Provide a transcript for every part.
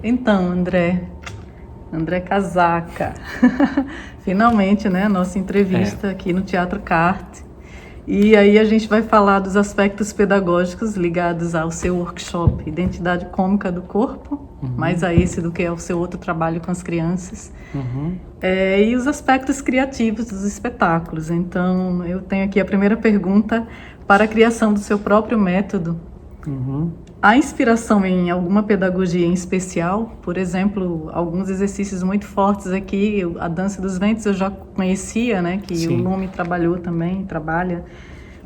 Então, André Casaca, finalmente, né, nossa entrevista aqui no Teatro CART. E aí a gente vai falar dos aspectos pedagógicos ligados ao seu workshop Identidade Cômica do Corpo, mais a esse do que ao seu outro trabalho com as crianças, e os aspectos criativos dos espetáculos. Então, eu tenho aqui a primeira pergunta para a criação do seu próprio método. Há inspiração em alguma pedagogia em especial? Por exemplo, alguns exercícios muito fortes aqui, a dança dos ventos eu já conhecia, né? Que Sim. o Lume trabalhou também, trabalha.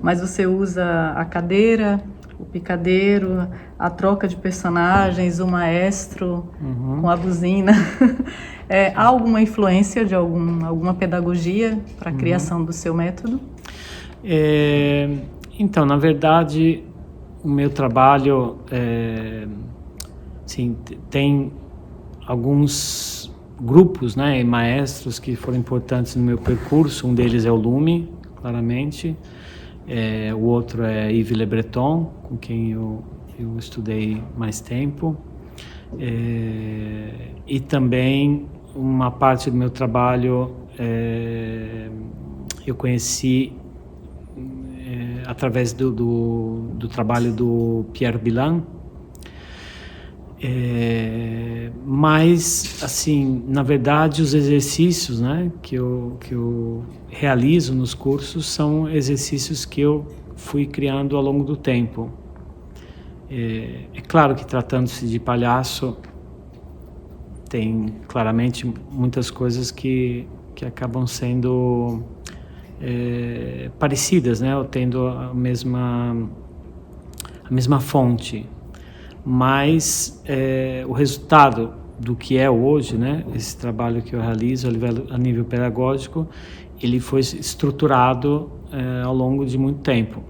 Mas você usa a cadeira, o picadeiro, a troca de personagens, o maestro com a buzina. Há alguma influência de alguma pedagogia para a criação do seu método? Então, na verdade, o meu trabalho tem alguns grupos, né, e maestros que foram importantes no meu percurso. Um deles é o Lume, claramente. O outro é Yves Le Breton, com quem eu estudei mais tempo. E também uma parte do meu trabalho eu conheci através do trabalho do Pierre Bilan. Mas, assim, na verdade, os exercícios, né, que eu realizo nos cursos são exercícios que eu fui criando ao longo do tempo. É claro que, tratando-se de palhaço, tem claramente muitas coisas que acabam sendo parecidas, né, ou tendo a mesma fonte. Mas o resultado do que é hoje, né, esse trabalho que eu realizo a nível pedagógico, ele foi estruturado ao longo de muito tempo,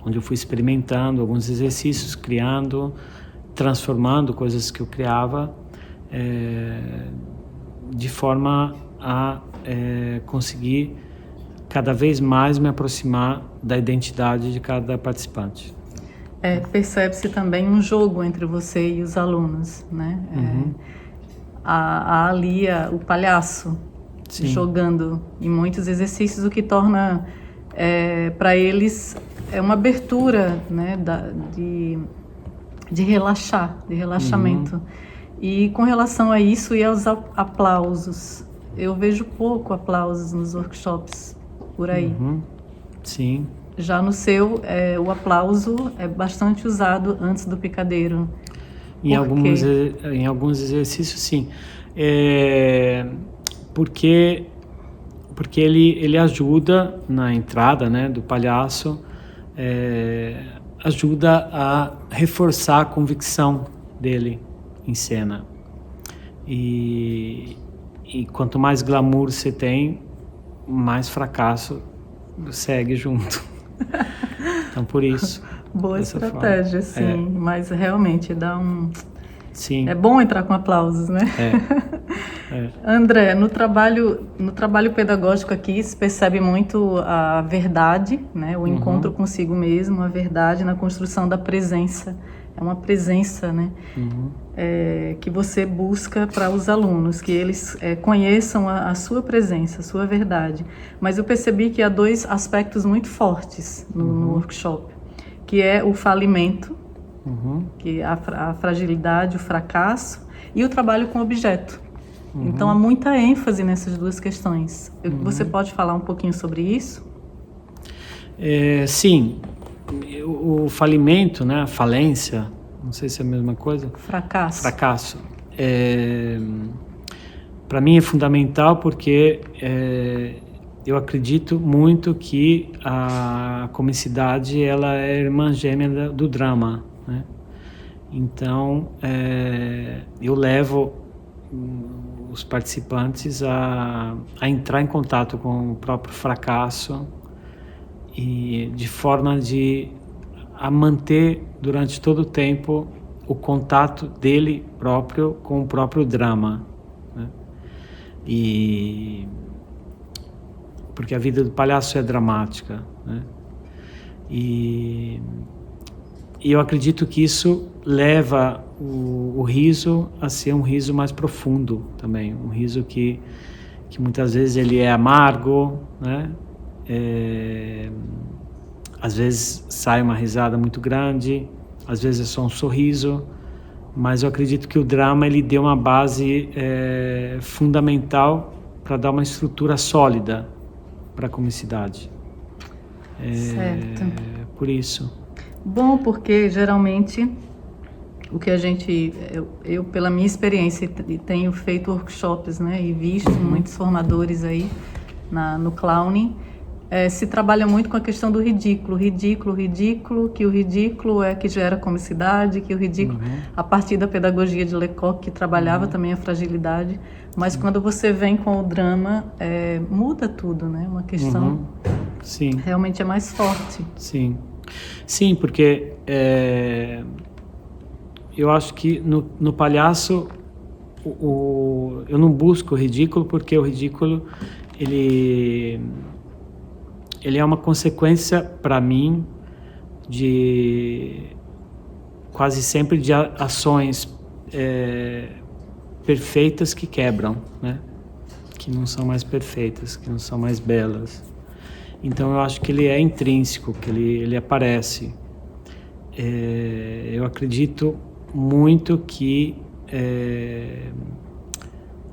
onde eu fui experimentando alguns exercícios, criando, transformando coisas que eu criava, de forma a conseguir cada vez mais me aproximar da identidade de cada participante. Percebe-se também um jogo entre você e os alunos, né? Há ali o palhaço Sim. jogando em muitos exercícios, o que torna para eles uma abertura, né, de relaxamento. E com relação a isso e aos aplausos, eu vejo pouco aplausos nos workshops por aí. Sim. Já no seu, o aplauso é bastante usado antes do picadeiro. Em alguns exercícios, sim. Porque ele ajuda na entrada, né, do palhaço, ajuda a reforçar a convicção dele em cena. E quanto mais glamour você tem, mais fracasso segue junto. Então, por isso. Boa estratégia, sim. Mas realmente dá Sim. É bom entrar com aplausos, né? André, no trabalho pedagógico aqui se percebe muito a verdade, né? O encontro consigo mesmo, a verdade na construção da presença. É uma presença, né? Que você busca para os alunos, que eles conheçam a sua presença, a sua verdade. Mas eu percebi que há dois aspectos muito fortes no workshop, que é o falimento, que é a fragilidade, o fracasso, e o trabalho com objeto. Então há muita ênfase nessas duas questões. Você pode falar um pouquinho sobre isso? Sim. O falimento, né, a falência, não sei se é a mesma coisa. Fracasso. Para mim é fundamental porque eu acredito muito que a comicidade ela é irmã gêmea do drama, né? Então eu levo os participantes a entrar em contato com o próprio fracasso e de forma a manter durante todo o tempo o contato dele próprio com o próprio drama, né? Porque a vida do palhaço é dramática, né? E eu acredito que isso leva o riso a ser um riso mais profundo também, um riso que muitas vezes ele é amargo, né? Às vezes sai uma risada muito grande, às vezes é só um sorriso, mas eu acredito que o drama ele deu uma base fundamental para dar uma estrutura sólida para a comicidade. Certo. Por isso. Bom, porque geralmente o que a gente, eu pela minha experiência tenho feito workshops, né, e visto muitos formadores aí no clowning, se trabalha muito com a questão do ridículo, que o ridículo é que gera comicidade, que o ridículo, a partir da pedagogia de Lecoq, que trabalhava também a fragilidade, mas quando você vem com o drama, muda tudo, né, uma questão Sim. realmente é mais forte. Sim, sim, porque eu acho que no palhaço eu não busco o ridículo, porque o ridículo ele é uma consequência para mim de quase sempre de ações perfeitas que quebram, né? Que não são mais perfeitas, que não são mais belas. Então eu acho que ele é intrínseco, que ele aparece. Eu acredito muito que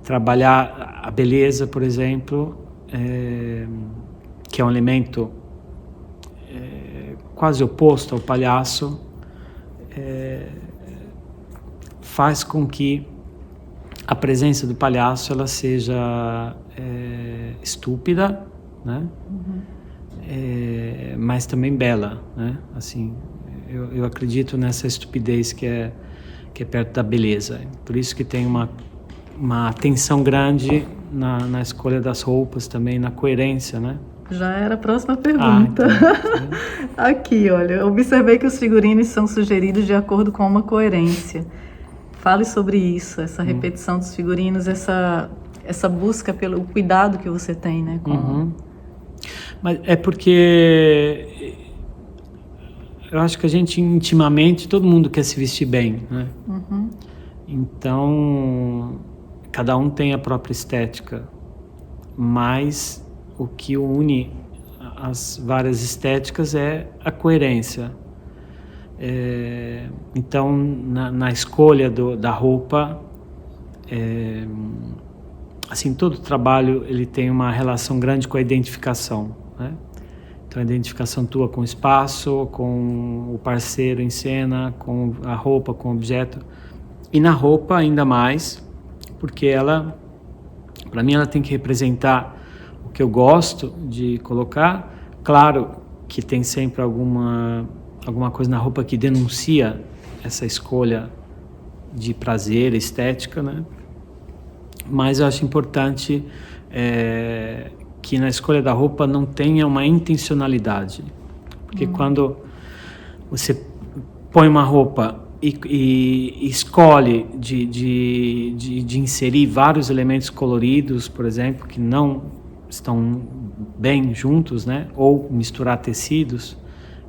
trabalhar a beleza, por exemplo, que é um elemento quase oposto ao palhaço, faz com que a presença do palhaço ela seja estúpida, né? Mas também bela, né? Assim, eu acredito nessa estupidez que é perto da beleza. Por isso que tem uma atenção grande na escolha das roupas também, na coerência, né? Já era a próxima pergunta. Então. Aqui, olha, observei que os figurinos são sugeridos de acordo com uma coerência. Fale sobre isso, essa repetição dos figurinos, essa busca pelo cuidado que você tem, né? Mas é porque eu acho que a gente intimamente, todo mundo quer se vestir bem, né? Então, cada um tem a própria estética, mas o que une as várias estéticas é a coerência. Então, na escolha da roupa, assim, todo trabalho ele tem uma relação grande com a identificação, né? Então, a identificação tua com o espaço, com o parceiro em cena, com a roupa, com o objeto. E na roupa ainda mais, porque ela, para mim, ela tem que representar o que eu gosto de colocar. Claro que tem sempre alguma coisa na roupa que denuncia essa escolha de prazer, estética, né? Mas eu acho importante que na escolha da roupa não tenha uma intencionalidade. Porque quando você põe uma roupa e escolhe de inserir vários elementos coloridos, por exemplo, que não estão bem juntos, né? Ou misturar tecidos,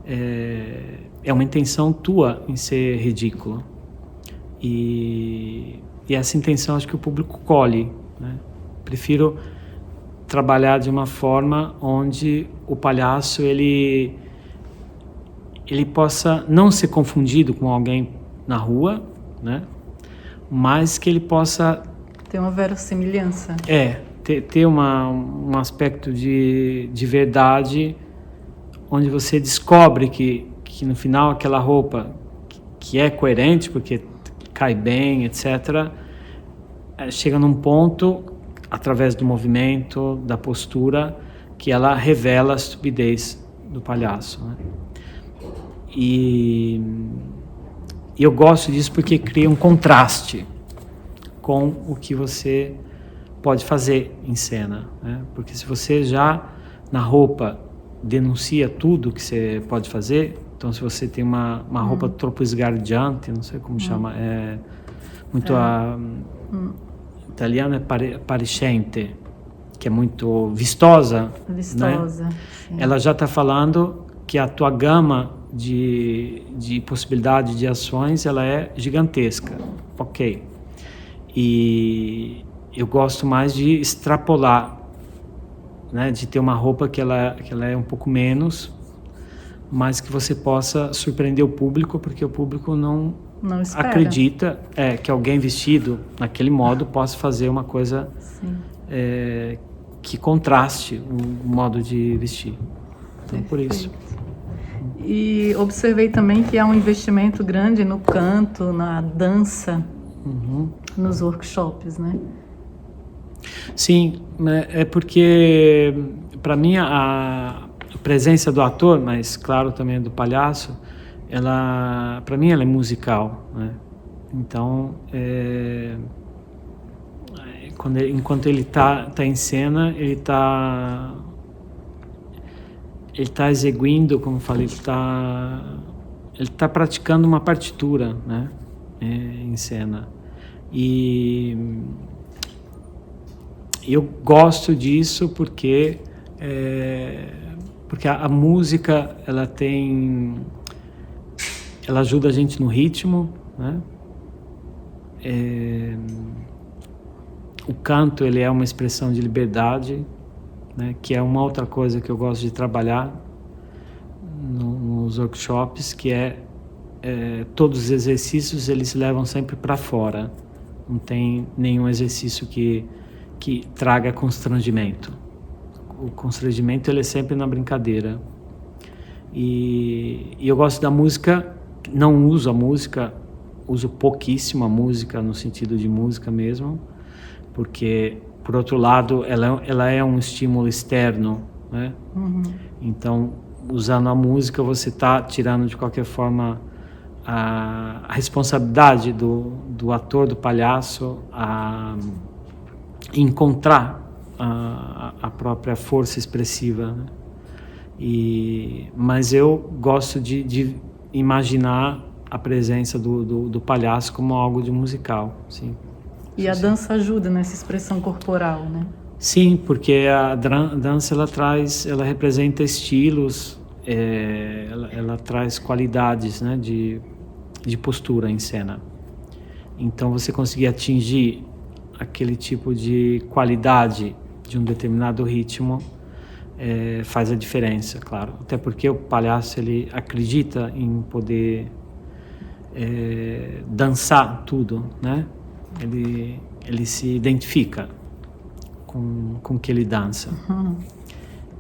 é uma intenção tua em ser ridículo. E essa intenção acho que o público colhe, né? Prefiro trabalhar de uma forma onde o palhaço ele possa não ser confundido com alguém na rua, né? Mas que ele possa ter uma verossimilhança. Ter um aspecto de verdade, onde você descobre que no final aquela roupa que é coerente, porque cai bem, etc., chega num ponto, através do movimento, da postura, que ela revela a estupidez do palhaço, né? E eu gosto disso porque cria um contraste com o que você pode fazer em cena, né? Porque se você já, na roupa, denuncia tudo que você pode fazer, então se você tem uma roupa troppo sgargiante, não sei como chama, muito italiano é pariscente, que é muito vistosa, vistosa, né? Sim. Ela já está falando que a tua gama de possibilidade de ações, ela é gigantesca, ok. E eu gosto mais de extrapolar, né, de ter uma roupa que ela é um pouco menos, mas que você possa surpreender o público, porque o público não acredita que alguém vestido naquele modo possa fazer uma coisa que contraste o modo de vestir. Então, por isso. E observei também que há um investimento grande no canto, na dança, nos workshops, né? Sim, é porque para mim a presença do ator, mas claro também do palhaço, para mim ela é musical, né? Então, enquanto ele tá em cena, ele tá exeguindo, como eu falei, ele tá praticando uma partitura, né? Em cena. E eu gosto disso porque a música ela ajuda a gente no ritmo, né? O canto ele é uma expressão de liberdade, né? Que é uma outra coisa que eu gosto de trabalhar nos workshops, que todos os exercícios eles levam sempre para fora. Não tem nenhum exercício que traga constrangimento. O constrangimento ele é sempre na brincadeira. E eu gosto da música, não uso a música, uso pouquíssimo a música no sentido de música mesmo, porque por outro lado ela é um estímulo externo, né? Então, usando a música você está tirando de qualquer forma a responsabilidade do ator, do palhaço, a encontrar a própria força expressiva, né? Mas eu gosto de imaginar a presença do palhaço como algo de musical, sim. E a dança ajuda nessa expressão corporal, né? Sim, porque a dança ela representa estilos, ela traz qualidades, né, de postura em cena. Então você conseguir atingir aquele tipo de qualidade de um determinado ritmo faz a diferença, claro. Até porque o palhaço ele acredita em poder dançar tudo, né? Ele se identifica com o que ele dança.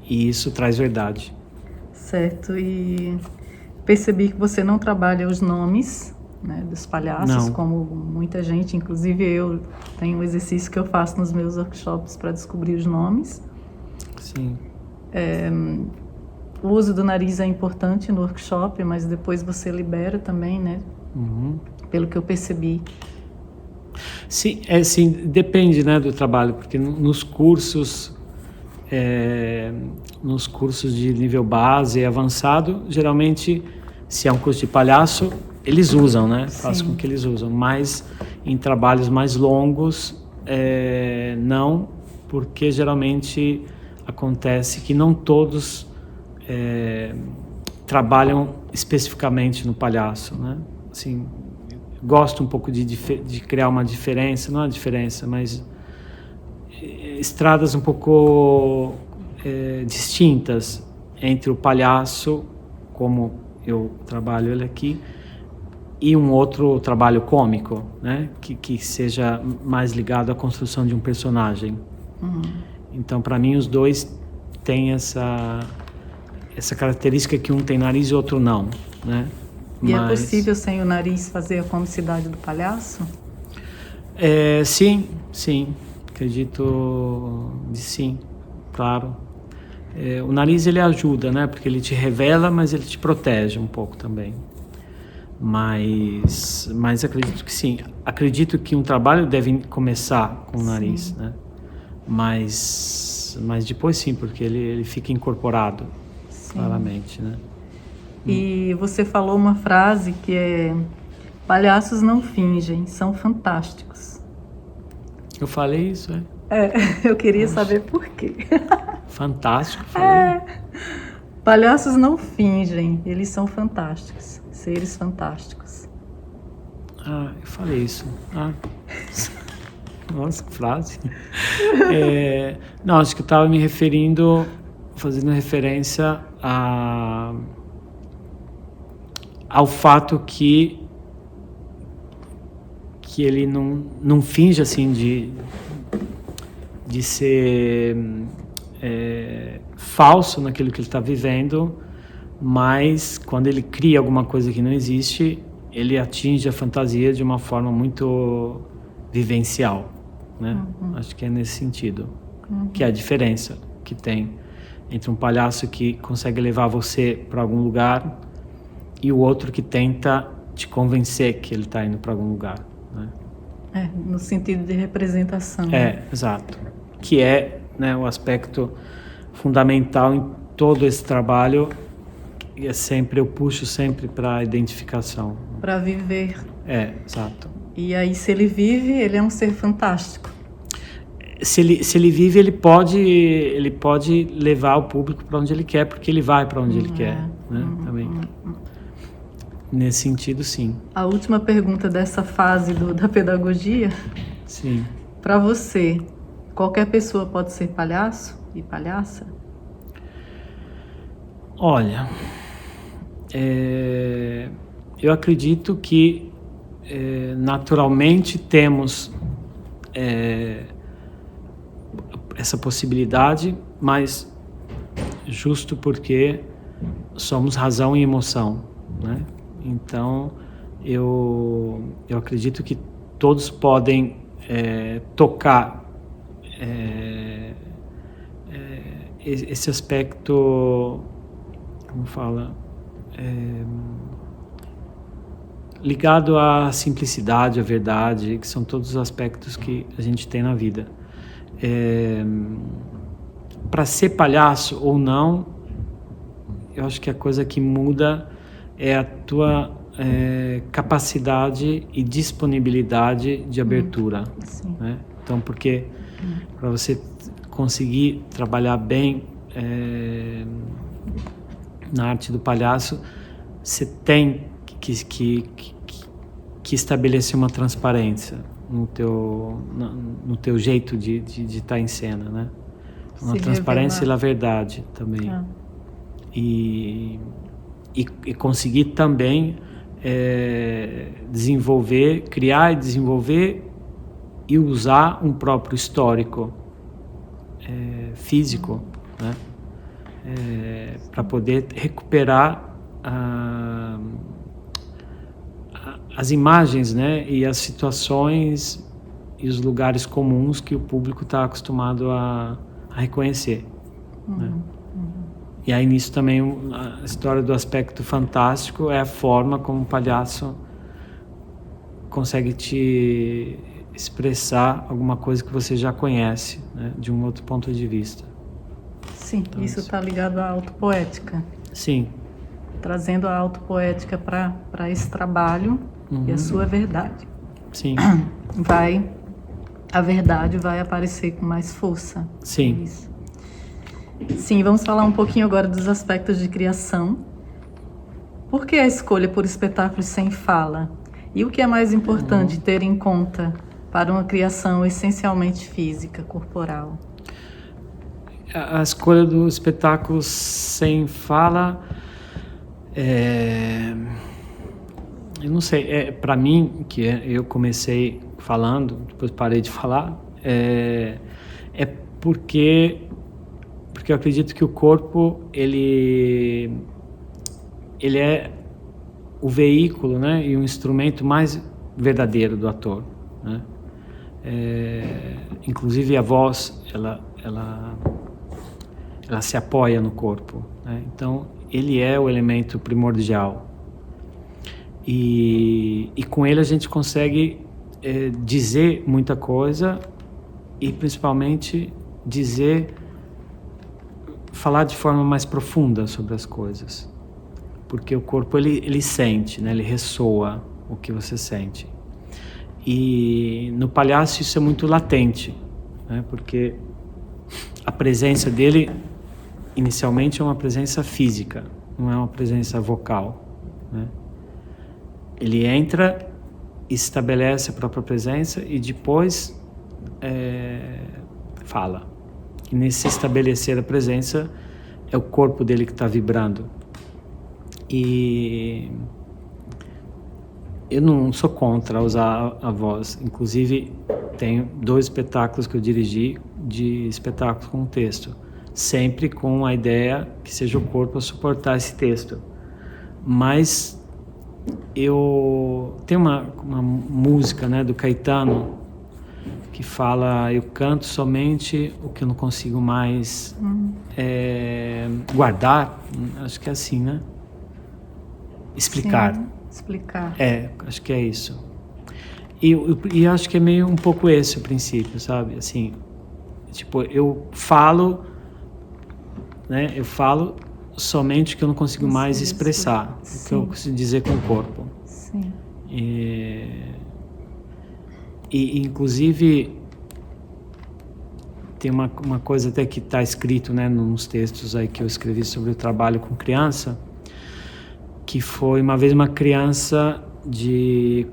E isso traz verdade. Certo. E percebi que você não trabalha os nomes, né, dos palhaços, Não. como muita gente, inclusive eu tenho um exercício que eu faço nos meus workshops para descobrir os nomes. Sim. O uso do nariz é importante no workshop, mas depois você libera também, né? Pelo que eu percebi. Sim, sim, depende, né, do trabalho, porque nos cursos de nível base e avançado, geralmente, se é um curso de palhaço, eles usam, né? Faz com que eles usam. Mas em trabalhos mais longos, não, porque geralmente acontece que não todos trabalham especificamente no palhaço, né? Assim, gosto um pouco de criar uma diferença, não é diferença, mas estradas um pouco distintas entre o palhaço, como eu trabalho ele aqui, e um outro trabalho cômico, né? Que seja mais ligado à construção de um personagem. Então, para mim, os dois têm essa característica que um tem nariz e o outro não, né? E é possível, sem o nariz, fazer a comicidade do palhaço? Sim, acredito de sim, claro. O nariz ele ajuda, né? Porque ele te revela, mas ele te protege um pouco também. Mas acredito que sim. Acredito que um trabalho deve começar com o nariz, né? Mas depois sim, porque ele fica incorporado, claramente, né? E você falou uma frase que é: palhaços não fingem, são fantásticos. Eu falei isso, eu queria saber por quê. Fantástico, falei. Palhaços não fingem, eles são fantásticos, seres fantásticos. Ah, eu falei isso. Ah, nossa, que frase. Não, acho que eu estava me referindo, fazendo referência ao fato que ele não finge assim de ser falso naquilo que ele está vivendo, mas quando ele cria alguma coisa que não existe, ele atinge a fantasia de uma forma muito vivencial, né? Acho que é nesse sentido, que é a diferença que tem entre um palhaço que consegue levar você para algum lugar e o outro que tenta te convencer que ele está indo para algum lugar, né? No sentido de representação. Exato. Que é, né, o aspecto fundamental em todo esse trabalho. E eu puxo sempre para a identificação. Para viver. Exato. E aí, se ele vive, ele é um ser fantástico. Se ele vive, ele pode levar o público para onde ele quer, porque ele vai para onde ele quer, né? Também. Nesse sentido, sim. A última pergunta dessa fase da pedagogia. Sim. Para você, qualquer pessoa pode ser palhaço e palhaça? Olha, eu acredito que naturalmente temos essa possibilidade, mas justo porque somos razão e emoção, né? Então, eu acredito que todos podem tocar esse aspecto, como fala, ligado à simplicidade, à verdade, que são todos os aspectos que a gente tem na vida. Para ser palhaço ou não, eu acho que a coisa que muda é a tua capacidade e disponibilidade de abertura, né? Então, porque para você conseguir trabalhar bem na arte do palhaço, você tem que estabelecer uma transparência no teu jeito de estar em cena, né? Uma transparência e a verdade também. E conseguir também criar e desenvolver e usar um próprio histórico físico, né? Para poder recuperar as imagens, né? E as situações e os lugares comuns que o público está acostumado a reconhecer, né? E aí nisso também a história do aspecto fantástico é a forma como o palhaço consegue te expressar alguma coisa que você já conhece, né, de um outro ponto de vista. Sim, então, isso está ligado à autopoética. Sim. Trazendo a autopoética para esse trabalho e a sua verdade. Sim. A verdade vai aparecer com mais força. Sim. Isso. Sim, vamos falar um pouquinho agora dos aspectos de criação. Por que a escolha por espetáculos sem fala? E o que é mais importante ter em conta para uma criação essencialmente física, corporal? A escolha do espetáculo sem fala, eu não sei, para mim, eu comecei falando, depois parei de falar, porque eu acredito que o corpo, ele é o veículo, né, e o instrumento mais verdadeiro do ator, né? Inclusive a voz, ela se apoia no corpo, né? Então ele é o elemento primordial e com ele a gente consegue dizer muita coisa e principalmente falar de forma mais profunda sobre as coisas, porque o corpo ele sente, né? Ele ressoa o que você sente. E no palhaço isso é muito latente, né? Porque a presença dele inicialmente é uma presença física, não é uma presença vocal, né? Ele entra, estabelece a própria presença e depois fala. E nesse estabelecer a presença é o corpo dele que está vibrando. E eu não sou contra usar a voz. Inclusive, tenho 2 espetáculos que eu dirigi de espetáculos com texto, sempre com a ideia que seja o corpo a suportar esse texto. Mas eu tenho uma música, né, do Caetano que fala: eu canto somente o que eu não consigo mais guardar. Acho que é assim, né? Explicar. Sim, explicar. Acho que é isso. E acho que é meio um pouco esse o princípio, sabe? Assim, tipo, eu falo, né? Eu falo somente o que eu não consigo mais expressar, o que eu consigo dizer com o corpo. Sim. E inclusive tem uma coisa até que está escrito, né, nos textos aí que eu escrevi sobre o trabalho com criança, que foi uma vez uma criança de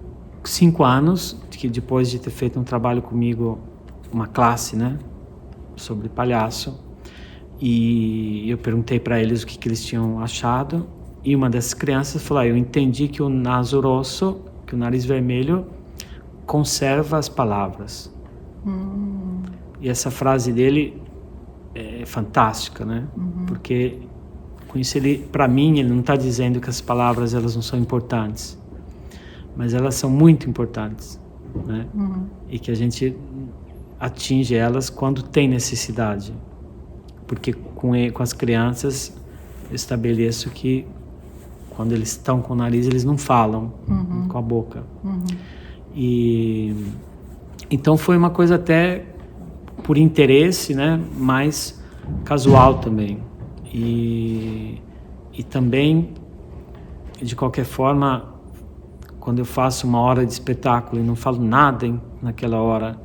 5 anos, que depois de ter feito um trabalho comigo, uma classe, né, sobre palhaço, e eu perguntei para eles o que eles tinham achado, e uma dessas crianças falou: eu entendi que o naso rosso, que o nariz vermelho, conserva as palavras. E essa frase dele é fantástica, né? Porque com isso para mim, ele não está dizendo que as palavras elas não são importantes, mas elas são muito importantes, né? E que a gente atinge elas quando tem necessidade, porque com as crianças eu estabeleço que quando eles estão com o nariz eles não falam com a boca. E então foi uma coisa até por interesse, né, mais casual também. E também, de qualquer forma, quando eu faço uma hora de espetáculo e não falo nada naquela hora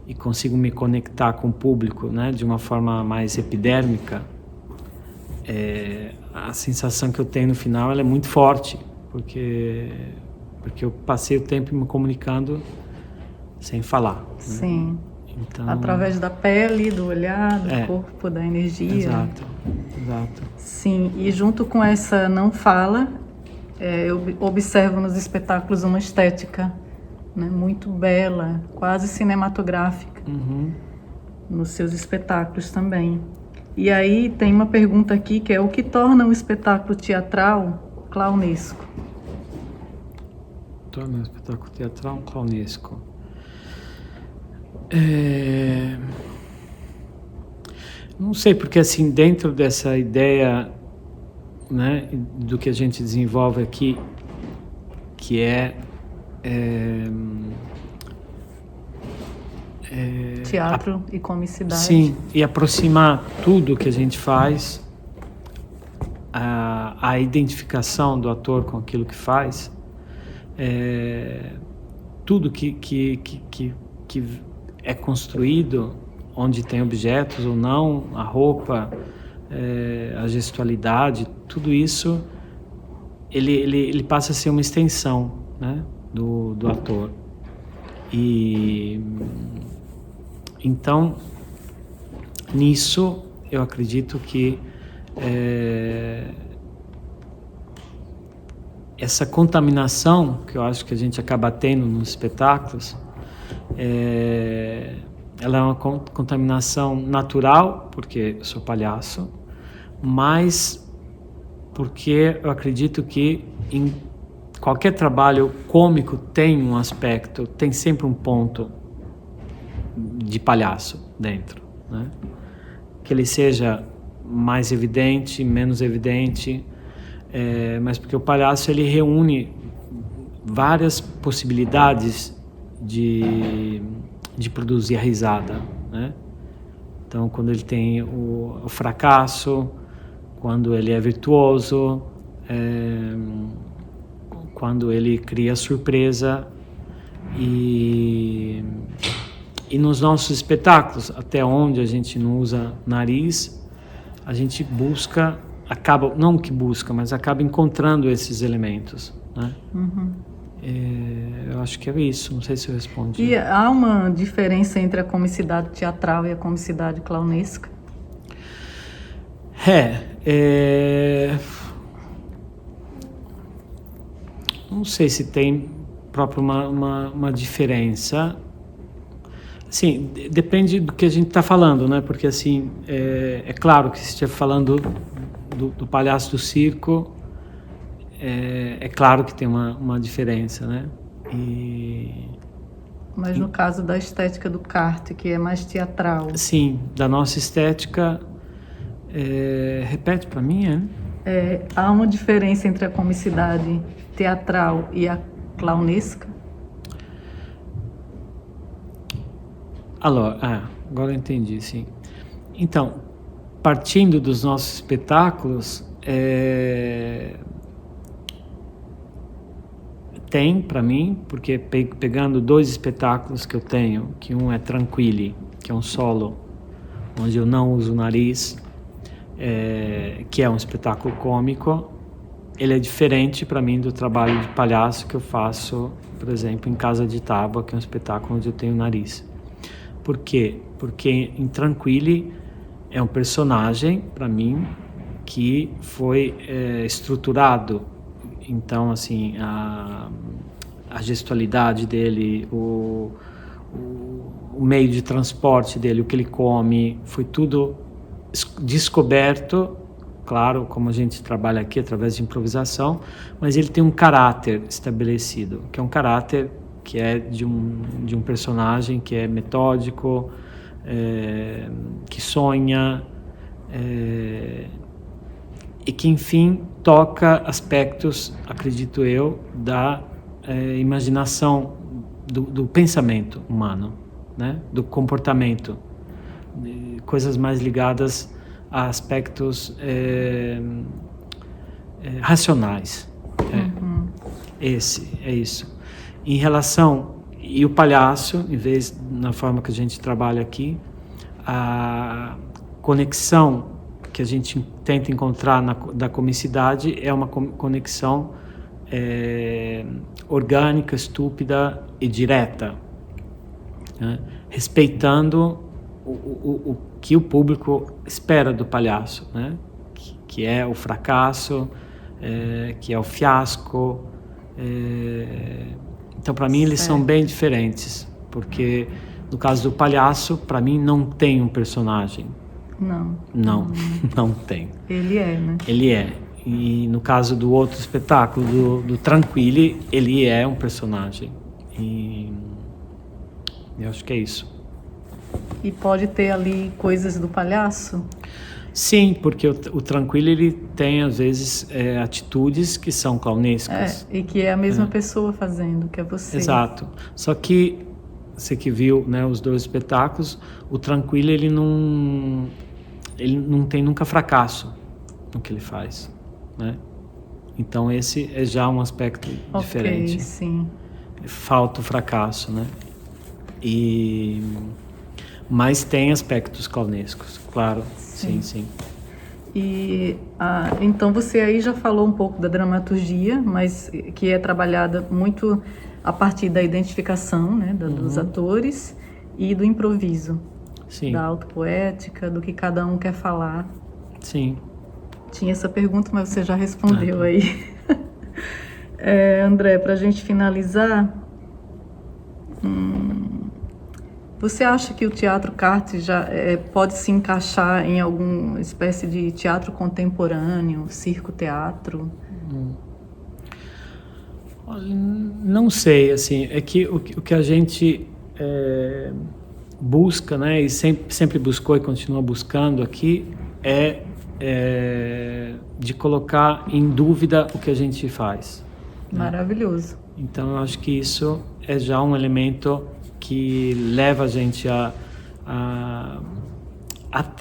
e consigo me conectar com o público, né, de uma forma mais epidérmica, a sensação que eu tenho no final ela é muito forte, porque eu passei o tempo me comunicando sem falar, né? Sim. Então, através da pele, do olhar, do corpo, da energia. Exato. Sim, e junto com essa não fala, eu observo nos espetáculos uma estética, né, muito bela, quase cinematográfica, nos seus espetáculos também. E aí tem uma pergunta aqui que é: o que torna um espetáculo teatral clownesco? Torna um espetáculo teatral clownesco. Não sei, porque assim, dentro dessa ideia, né, do que a gente desenvolve aqui, que teatro e comicidade. Sim, e aproximar tudo que a gente faz, a identificação do ator com aquilo que faz, tudo que é construído, onde tem objetos ou não, a roupa, a gestualidade, tudo isso, ele passa a ser uma extensão, né, do ator. E então, nisso, eu acredito que essa contaminação que eu acho que a gente acaba tendo nos espetáculos, ela é uma contaminação natural, porque eu sou palhaço, mas porque eu acredito que em qualquer trabalho cômico tem um aspecto, tem sempre um ponto de palhaço dentro, né? Que ele seja mais evidente, menos evidente, mas porque o palhaço ele reúne várias possibilidades de produzir a risada, né? Então, quando ele tem o fracasso, quando ele é virtuoso, quando ele cria surpresa, e nos nossos espetáculos, até onde a gente não usa nariz, a gente acaba, não que busca, mas acaba encontrando esses elementos, né? Eu acho que é isso, não sei se eu respondi. E há uma diferença entre a comicidade teatral e a comicidade clownesca? Não sei se tem próprio uma diferença. Assim, depende do que a gente está falando, né? Porque, assim, é claro que se estiver falando do palhaço do circo, é claro que tem uma diferença, né? Mas no caso da estética do Carte, que é mais teatral. Sim, da nossa estética. Repete para mim, há uma diferença entre a comicidade teatral e a clownesca? Agora eu entendi, sim. Então, partindo dos nossos espetáculos, tem para mim, porque pegando 2 espetáculos que eu tenho, que um é Tranquilli, que é um solo, onde eu não uso o nariz, que é um espetáculo cômico, ele é diferente para mim do trabalho de palhaço que eu faço, por exemplo, em Casa de Tábua, que é um espetáculo onde eu tenho nariz. Por quê? Porque em Tranquilli é um personagem, para mim, que foi estruturado. Então, assim, a gestualidade dele, o meio de transporte dele, o que ele come, foi tudo descoberto, claro, como a gente trabalha aqui através de improvisação, mas ele tem um caráter estabelecido, que é um caráter que é de um personagem que é metódico, que sonha, e que, enfim, toca aspectos, acredito eu, da imaginação, do pensamento humano, né? Do comportamento, coisas mais ligadas a aspectos racionais. Esse é isso. Em relação, e o palhaço, em vez, na forma que a gente trabalha aqui, a conexão que a gente tenta encontrar da comicidade é uma conexão orgânica, estúpida e direta, né? Respeitando o que o público espera do palhaço, né? Que é o fracasso, que é o fiasco. Então, para mim, eles são bem diferentes, porque no caso do palhaço, para mim, não tem um personagem. Não tem. Ele é, né? Ele é. E no caso do outro espetáculo, do Tranquilli, ele é um personagem. E eu acho que é isso. E pode ter ali coisas do palhaço? Sim, porque o Tranquilli, ele tem, às vezes, atitudes que são clownescas. E que é a mesma pessoa fazendo, que é você. Exato. Só que, você que viu, né, os 2 espetáculos, o Tranquilli, ele não tem nunca fracasso no que ele faz, né? Então esse é já um aspecto diferente. Sim. Falta o fracasso, né? Mas tem aspectos clownescos, claro. Sim. E então você aí já falou um pouco da dramaturgia, mas que é trabalhada muito a partir da identificação, né, dos atores e do improviso. Sim. Da autopoética, do que cada um quer falar. Sim. Tinha essa pergunta, mas você já respondeu aí. André, para a gente finalizar, você acha que o teatro Carte já pode se encaixar em alguma espécie de teatro contemporâneo, circo-teatro? Não sei, assim, é que o que a gente busca, né, e sempre buscou e continua buscando aqui, de colocar em dúvida o que a gente faz. Maravilhoso. Né? Então, eu acho que isso é já um elemento que leva a gente a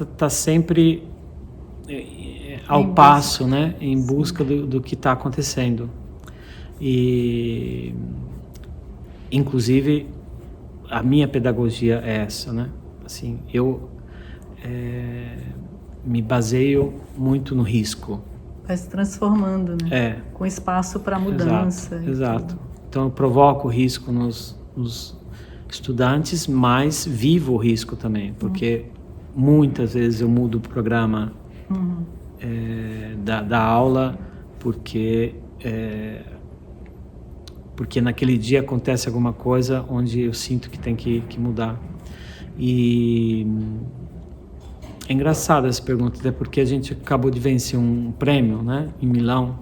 estar sempre ao passo, né, em busca do que está acontecendo. E, inclusive, a minha pedagogia é essa, né? Assim, me baseio muito no risco. Vai se transformando, né? Com espaço para mudança. Exato. Então eu provoco risco nos estudantes, mas vivo o risco também, porque muitas vezes eu mudo o programa da aula porque naquele dia acontece alguma coisa onde eu sinto que tem que mudar. E é engraçado essa pergunta, até porque a gente acabou de vencer um prêmio, né, em Milão,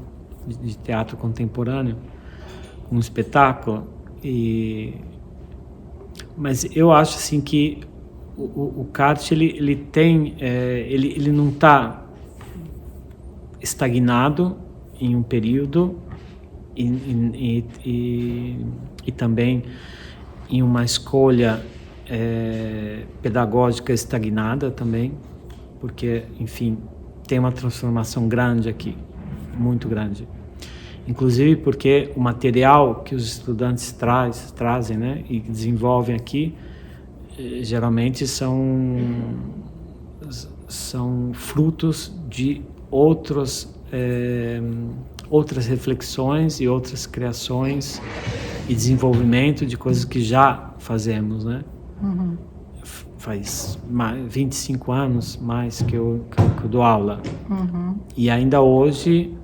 de teatro contemporâneo, um espetáculo. Mas eu acho assim que o CART ele tem, ele não está estagnado em um período e também em uma escolha pedagógica estagnada também, porque, enfim, tem uma transformação grande aqui, muito grande. Inclusive porque o material que os estudantes trazem, né, e desenvolvem aqui, geralmente são frutos de outras reflexões e outras criações e desenvolvimento de coisas que já fazemos, né? Faz 25 anos mais que eu dou aula. E ainda hoje,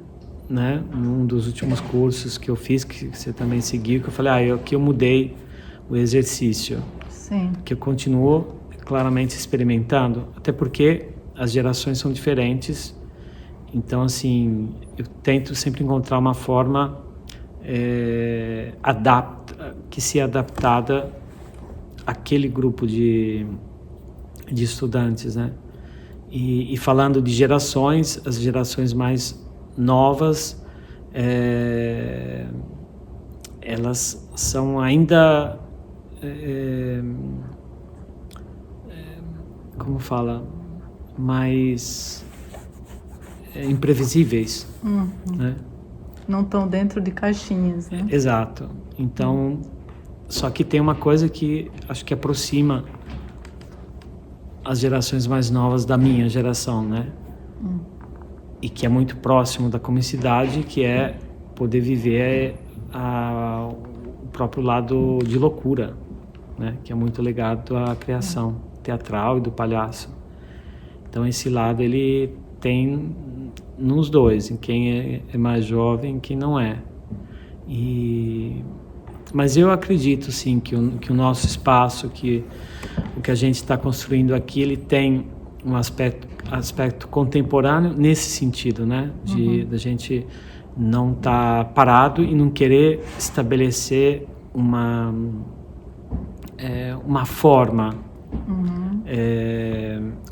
né, num dos últimos cursos que eu fiz, que você também seguiu, que eu falei, aqui eu mudei o exercício. Sim. Que eu continuo claramente experimentando, até porque as gerações são diferentes. Então, assim, eu tento sempre encontrar uma forma que se adaptada àquele grupo de estudantes, né? E falando de gerações, as gerações mais novas, elas são ainda, como fala, mais imprevisíveis, né? Não estão dentro de caixinhas, né? Exato. Então, só que tem uma coisa que acho que aproxima as gerações mais novas da minha geração, né? E que é muito próximo da comicidade, que é poder viver o próprio lado de loucura, né? Que é muito ligado à criação teatral e do palhaço. Então esse lado ele tem nos dois, em quem é mais jovem e quem não é. Mas eu acredito sim que o nosso espaço, que o que a gente está construindo aqui, ele tem um aspecto contemporâneo nesse sentido, né? Da gente não estar parado e não querer estabelecer uma forma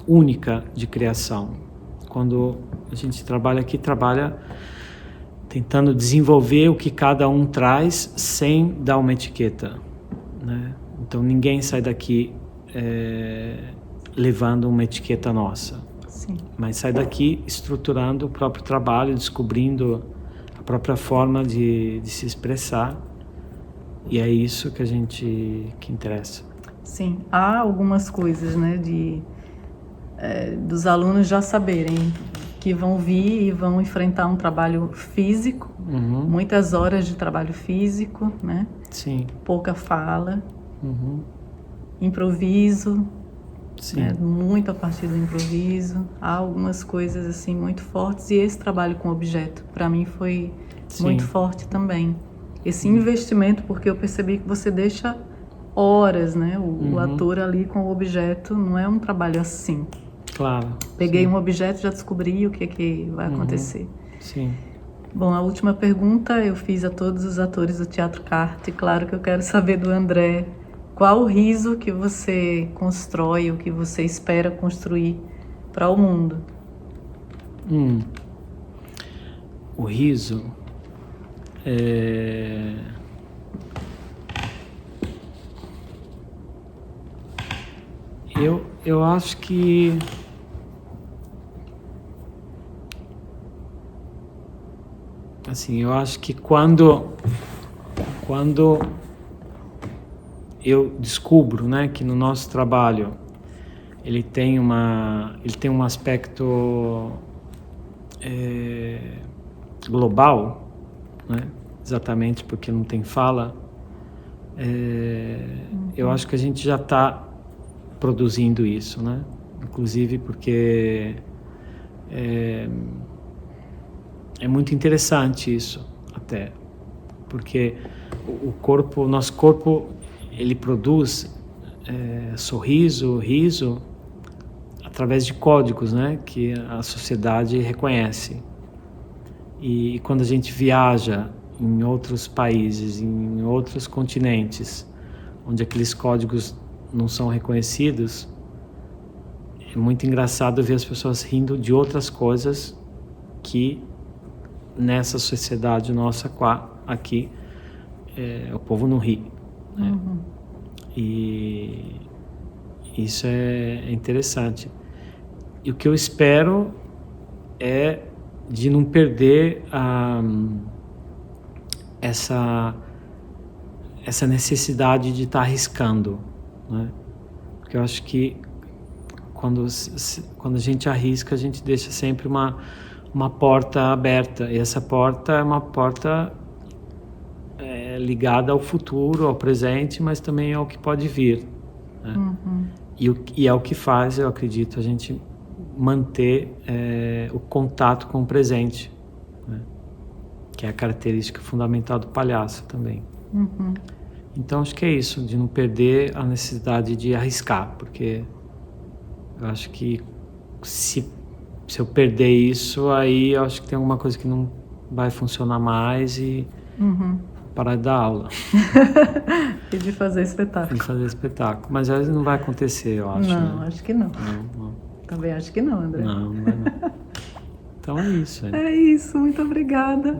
única de criação. Quando a gente trabalha aqui, tentando desenvolver o que cada um traz sem dar uma etiqueta, né? Então ninguém sai daqui levando uma etiqueta nossa. Sim. Mas sai daqui estruturando o próprio trabalho, descobrindo a própria forma de se expressar, e é isso que interessa. Sim, há algumas coisas, né, dos alunos já saberem que vão vir e vão enfrentar um trabalho físico, muitas horas de trabalho físico, né? Sim. Pouca fala, improviso, né? Muito a partir do improviso. Há algumas coisas assim muito fortes, e esse trabalho com objeto para mim foi muito forte também. Esse investimento, porque eu percebi que você deixa horas, né? O ator ali com o objeto, não é um trabalho assim. Claro. Peguei um objeto e já descobri o que vai acontecer. Sim. Bom, a última pergunta eu fiz a todos os atores do Teatro CART. Claro que eu quero saber do André. Qual o riso que você constrói, o que você espera construir para o mundo? O riso eu acho que assim, eu acho que quando eu descubro, né, que no nosso trabalho ele tem um aspecto global, né? Exatamente porque não tem fala. Eu acho que a gente já está produzindo isso, né? Inclusive porque é muito interessante isso até, porque o nosso corpo, ele produz sorriso, riso através de códigos, né? Que a sociedade reconhece. E quando a gente viaja em outros países, em outros continentes, onde aqueles códigos não são reconhecidos, é muito engraçado ver as pessoas rindo de outras coisas que nessa sociedade nossa aqui o povo não ri, né? E isso é interessante. E o que eu espero é de não perder essa necessidade de estar arriscando, né? Porque eu acho que quando a gente arrisca, a gente deixa sempre uma porta aberta, e essa porta é uma porta ligada ao futuro, ao presente, mas também ao que pode vir, né? E é o que faz, eu acredito, a gente manter o contato com o presente, né? Que é a característica fundamental do palhaço também. Então acho que é isso, de não perder a necessidade de arriscar, porque eu acho que se eu perder isso, aí eu acho que tem alguma coisa que não vai funcionar mais e parar de dar aula. E de fazer espetáculo. De fazer espetáculo. Mas às vezes não vai acontecer, eu acho. Não, né? acho que não. Não. Também acho que não, André. Não vai não. Então é isso. É isso, muito obrigada.